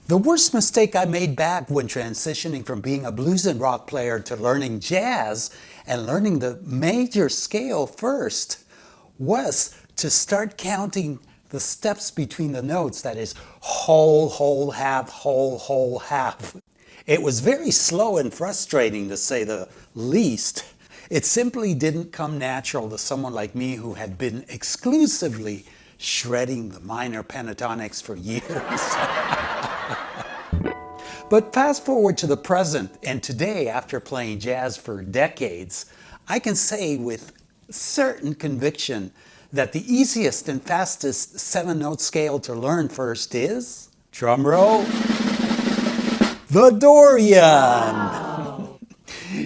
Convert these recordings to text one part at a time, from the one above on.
The worst mistake I made back when transitioning from being a blues and rock player to learning jazz and learning the major scale first was to start counting the steps between the notes, that is, whole, whole, half, whole, whole, half. It was very slow and frustrating, to say the least. It simply didn't come natural to someone like me who had been exclusively shredding the minor pentatonics for years. But fast forward to the present, and today, after playing jazz for decades, I can say with certain conviction that the easiest and fastest 7-note scale to learn first is, drum roll, the Dorian.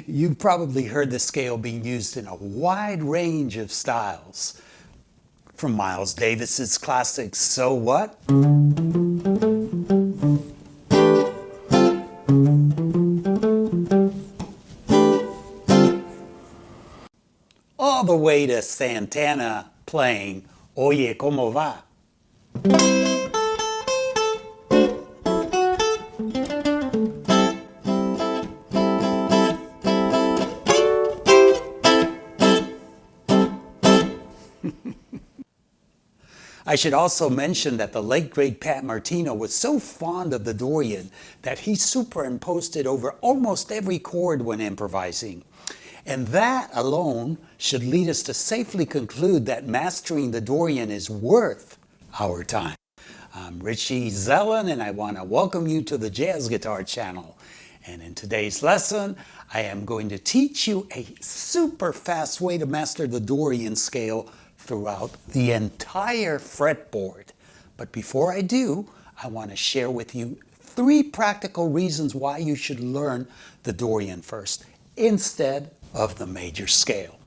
You've probably heard the scale being used in a wide range of styles, from Miles Davis's classic So What? All the way to Santana playing Oye, ¿Cómo va? I should also mention that the late great Pat Martino was so fond of the Dorian that he superimposed it over almost every chord when improvising. And that alone should lead us to safely conclude that mastering the Dorian is worth our time. I'm Richie Zellen, and I want to welcome you to the Jazz Guitar channel. And in today's lesson, I am going to teach you a super fast way to master the Dorian scale throughout the entire fretboard. But before I do, I want to share with you 3 practical reasons why you should learn the Dorian first, instead of the major scale.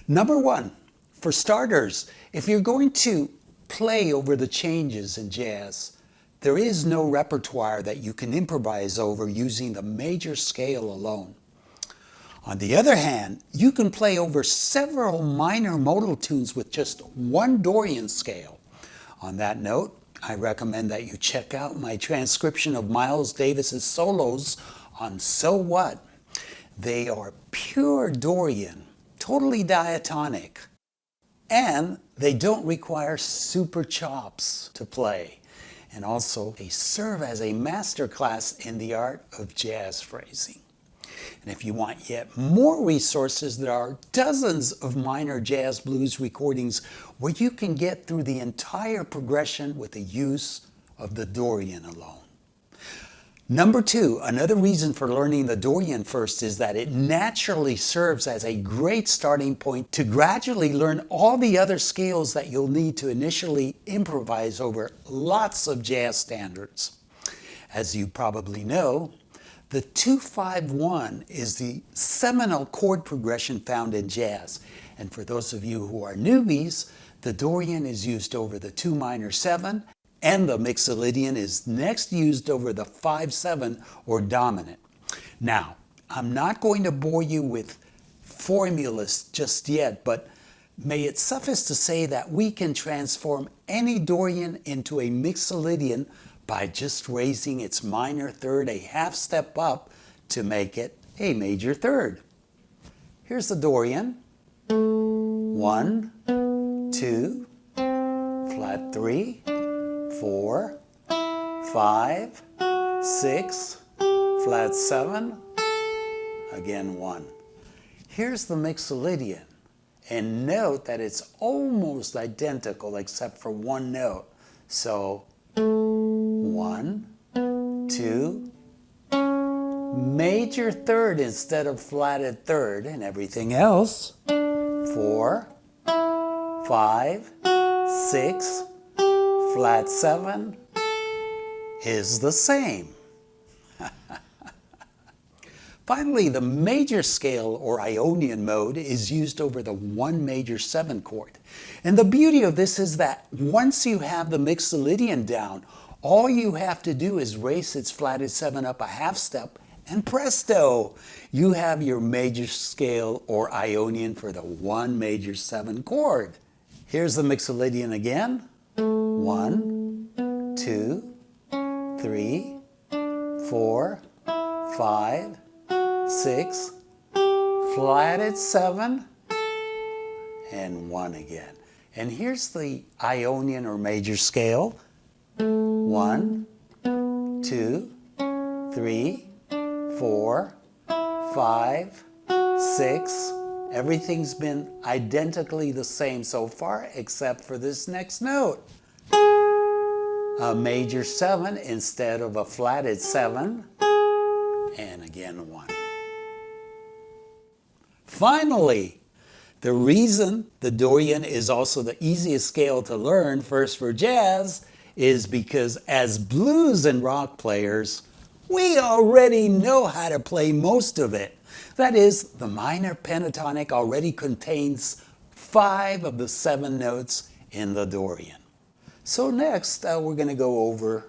Number 1, for starters, if you're going to play over the changes in jazz, there is no repertoire that you can improvise over using the major scale alone. On the other hand, you can play over several minor modal tunes with just one Dorian scale. On that note, I recommend that you check out my transcription of Miles Davis's solos on So What? They are pure Dorian, totally diatonic, and they don't require super chops to play. And also, they serve as a masterclass in the art of jazz phrasing. And if you want yet more resources, there are dozens of minor jazz blues recordings where you can get through the entire progression with the use of the Dorian alone. Number 2, another reason for learning the Dorian first is that it naturally serves as a great starting point to gradually learn all the other scales that you'll need to initially improvise over lots of jazz standards. As you probably know, the 2-5-1 is the seminal chord progression found in jazz. And for those of you who are newbies, the Dorian is used over the 2 minor 7, and the Mixolydian is next used over the 5-7 or dominant. Now, I'm not going to bore you with formulas just yet, but may it suffice to say that we can transform any Dorian into a Mixolydian by just raising its minor third a half step up to make it a major third. Here's the Dorian. 1, 2, flat 3, 4, 5, 6, flat 7, again 1. Here's the Mixolydian, and note that it's almost identical except for one note. So 1, 2, major third instead of flatted third, and everything else 4, 5, 6, flat 7 is the same. Finally, the major scale or Ionian mode is used over the 1 major 7 chord. And the beauty of this is that once you have the Mixolydian down, all you have to do is raise its flatted 7 up a half step, and presto, you have your major scale or Ionian for the 1 major 7 chord. Here's the Mixolydian again. 1, 2, 3, 4, 5, 6, flatted 7, and 1 again. And here's the Ionian or major scale. 1, 2, 3, 4, 5, 6. Everything's been identically the same so far except for this next note. A major 7 instead of a flatted 7, and again 1. Finally, the reason the Dorian is also the easiest scale to learn first for jazz is because as blues and rock players, we already know how to play most of it. That is, the minor pentatonic already contains 5 of the 7 notes in the Dorian. So next, we're going to go over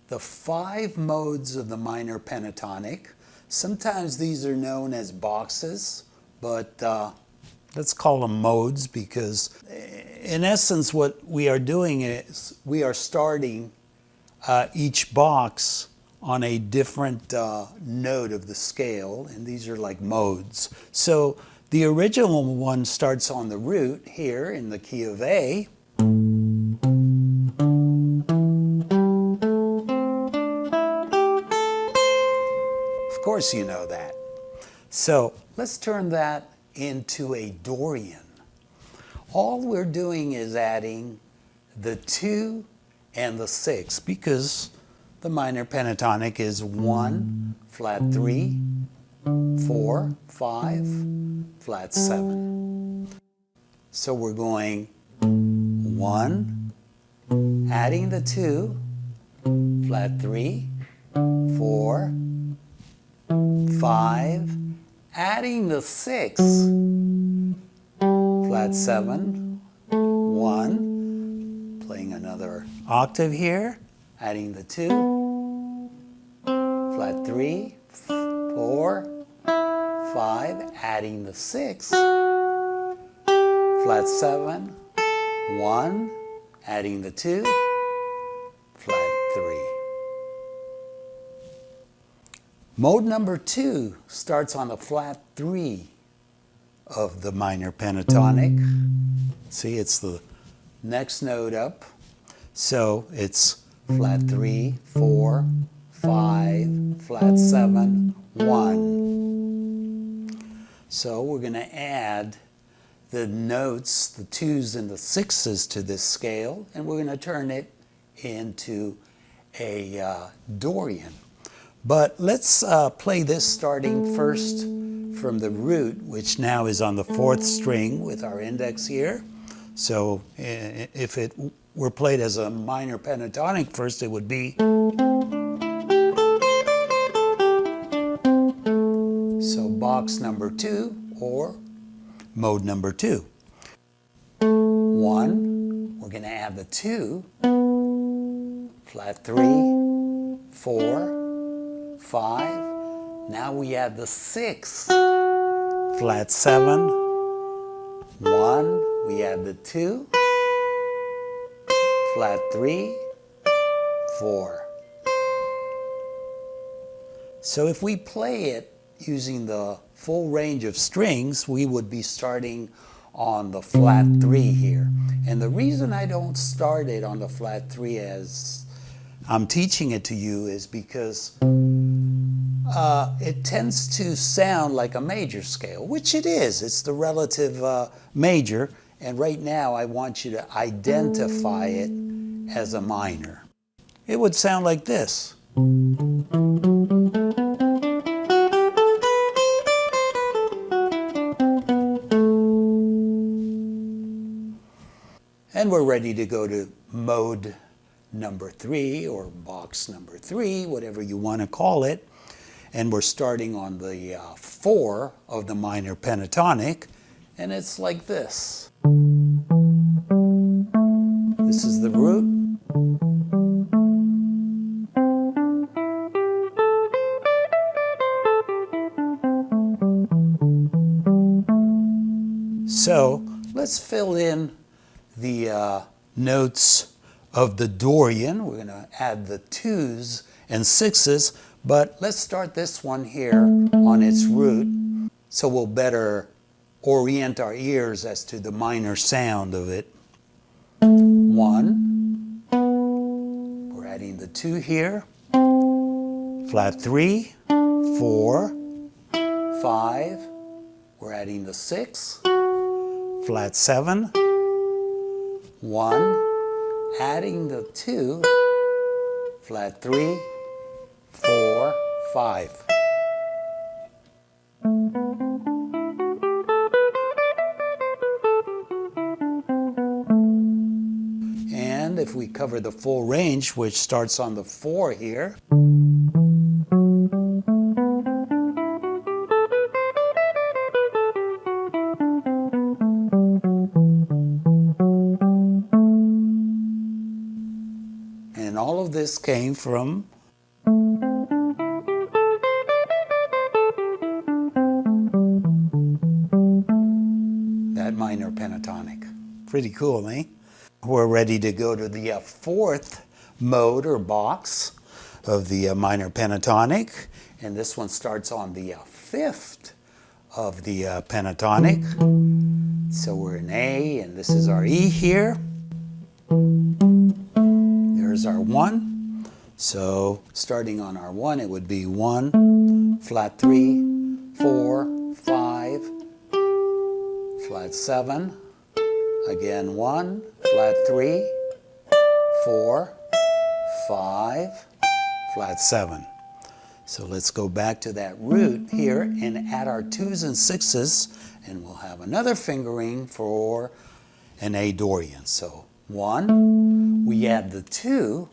the 5 modes of the minor pentatonic. Sometimes these are known as boxes, but let's call them modes because in essence what we are doing is we are starting each box on a different note of the scale, and these are like modes. So the original one starts on the root here in the key of A. Of course you know that. So let's turn that into a Dorian. All we're doing is adding the 2 and the 6 because the minor pentatonic is 1, flat 3, 4, 5, flat 7. So we're going 1, adding the 2, flat 3, 4, 5, adding the 6, flat 7, 1, playing another octave here, adding the 2, flat 3, 4, 5, adding the 6, flat 7, 1, adding the 2, flat 3. Mode number 2 starts on the flat 3 of the minor pentatonic. See, it's the next note up. So it's flat 3, 4, 5, flat 7, 1. So we're going to add the notes, the 2s and the 6s to this scale, and we're going to turn it into a Dorian. But let's play this starting first from the root, which now is on the 4th string with our index here. So if it were played as a minor pentatonic first, it would be. So box number 2 or mode number 2. 1, we're going to add the 2, flat 3, 4, 5. Now we add the 6, flat 7, 1. We add the 2, flat 3, 4. So if we play it using the full range of strings, we would be starting on the flat 3 here. And the reason I don't start it on the flat 3 as I'm teaching it to you is because it tends to sound like a major scale, which it is. It's the relative major, and right now I want you to identify it as a minor. It would sound like this. And we're ready to go to mode number 3 or box number 3, whatever you want to call it. And we're starting on the 4 of the minor pentatonic, and it's like this. This is the root. So let's fill in the notes of the Dorian. We're going to add the 2s and 6s, but let's start this one here on its root so we'll better orient our ears as to the minor sound of it. 1, we're adding the 2 here, flat 3, 4, 5, we're adding the 6, flat 7, 1, adding the 2, flat 3, 4, 5. And if we cover the full range, which starts on the 4 here, and all of this came from that minor pentatonic. Pretty cool, eh? We're ready to go to the 4th mode or box of the minor pentatonic, and this one starts on the 5th of the pentatonic. So we're in A, and this is our E here. There's our 1. So starting on our 1, it would be 1, flat 3, 4, 5, flat 7, again 1, flat 3, 4, 5, flat 7. So let's go back to that root here and add our 2s and 6s, and we'll have another fingering for an A Dorian. So 1, we add the 2,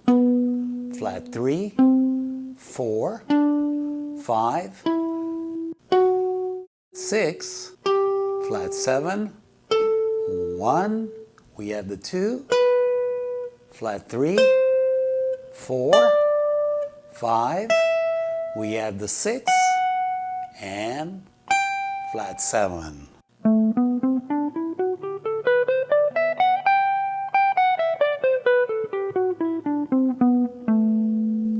flat 3, 4, 5, 6, flat 7, 1, we add the 2, flat 3, 4, 5, we add the 6, and flat 7.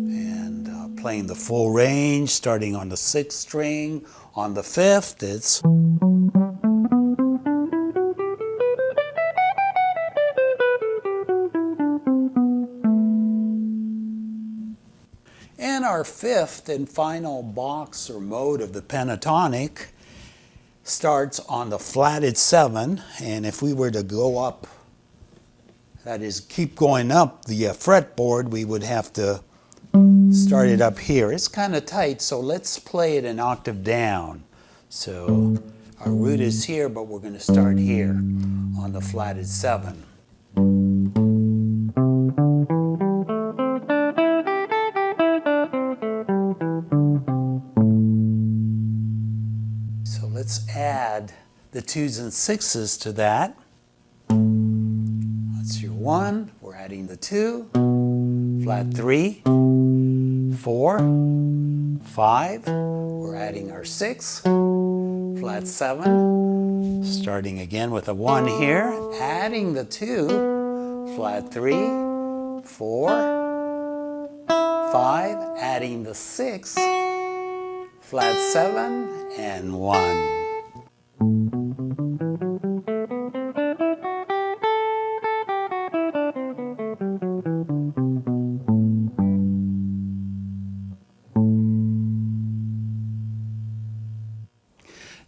And playing the full range, starting on the 6th string, on the 5th, it's and our 5th and final box or mode of the pentatonic starts on the flatted 7, and if we were to go up, that is, keep going up the fretboard, we would have to start it up here. It's kind of tight, so let's play it an octave down. So our root is here, but we're going to start here on the flatted 7. So let's add the 2s and 6s to that. That's your 1. We're adding the 2, flat 3, 4, 5. We're adding our 6, flat 7. Starting again with a 1 here, adding the 2, flat 3, 4, 5, adding the 6, flat 7, and 1.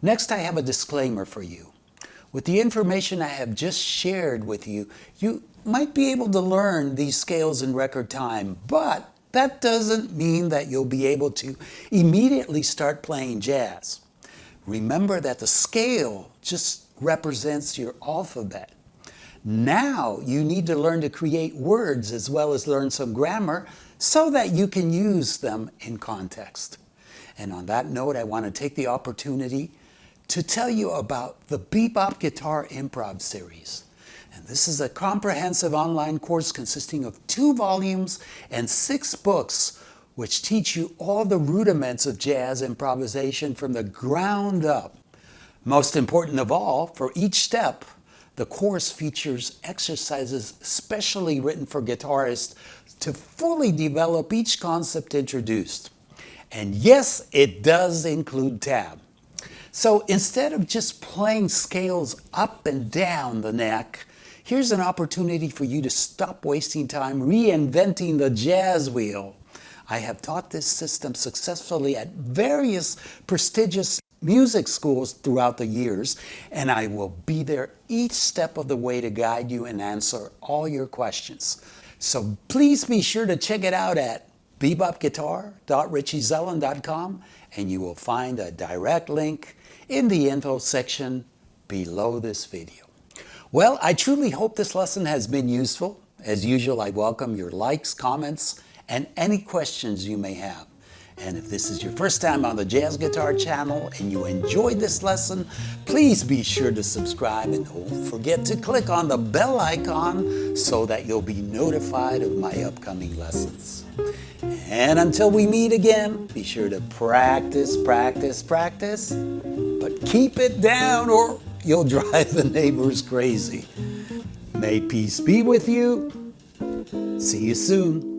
Next, I have a disclaimer for you. With the information I have just shared with you, you might be able to learn these scales in record time, but that doesn't mean that you'll be able to immediately start playing jazz. Remember that the scale just represents your alphabet. Now you need to learn to create words as well as learn some grammar so that you can use them in context. And on that note, I want to take the opportunity to tell you about the Bebop Guitar Improv Series. And this is a comprehensive online course consisting of 2 volumes and 6 books which teach you all the rudiments of jazz improvisation from the ground up. Most important of all, for each step, The course features exercises specially written for guitarists to fully develop each concept introduced. And yes, it does include tab. So instead of just playing scales up and down the neck, here's an opportunity for you to stop wasting time reinventing the jazz wheel. I have taught this system successfully at various prestigious music schools throughout the years, and I will be there each step of the way to guide you and answer all your questions. So please be sure to check it out at bebopguitar.richiezelland.com, and you will find a direct link in the info section below this video. Well, I truly hope this lesson has been useful. As usual, I welcome your likes, comments, and any questions you may have. And if this is your first time on the Jazz Guitar channel and you enjoyed this lesson, please be sure to subscribe and don't forget to click on the bell icon so that you'll be notified of my upcoming lessons. And until we meet again, be sure to practice, practice, practice, but keep it down or you'll drive the neighbors crazy. May peace be with you. See you soon.